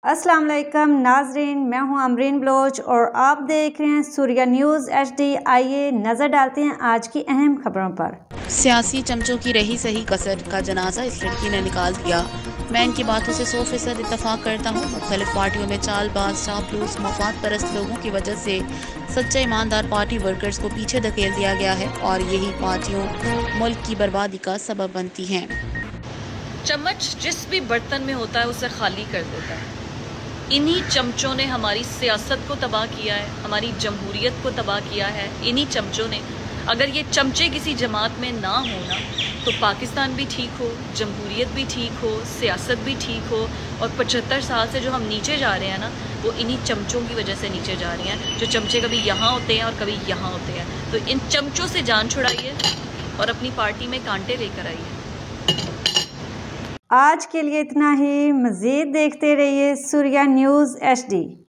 अस्सलाम वालेकुम नाजरीन, मैं हूं अमरीन बलोच और आप देख रहे हैं सूर्या न्यूज़ HD। आइए नज़र डालते हैं आज की अहम खबरों पर। सियासी चमचों की रही सही कसर का जनाजा इस लड़की ने निकाल दिया। मैं इनकी बातों से 100% इत्तफाक करता हूँ। मुख्तलिफ पार्टियों में चालबाज, चापलूस, मफाद परस्त लोगों की वजह से सच्चे ईमानदार पार्टी वर्कर्स को पीछे धकेल दिया गया है और यही पार्टियों मुल्क की बर्बादी का सबब बनती हैं। चम्मच जिस भी बर्तन में होता है उसे खाली कर देता है। इन्हीं चमचों ने हमारी सियासत को तबाह किया है, हमारी जमहूरियत को तबाह किया है। इन्हीं चमचों ने, अगर ये चमचे किसी जमात में ना हो ना, तो पाकिस्तान भी ठीक हो, जमहूरियत भी ठीक हो, सियासत भी ठीक हो। और 75 साल से जो हम नीचे जा रहे हैं ना, वो इन्हीं चमचों की वजह से नीचे जा रही हैं। जो चमचे कभी यहाँ होते हैं और कभी यहाँ होते हैं। तो इन चमचों से जान छुड़ाइए और अपनी पार्टी में कांटे लेकर आइए। आज के लिए इतना ही। मज़ीद देखते रहिए सूर्या न्यूज़ HD।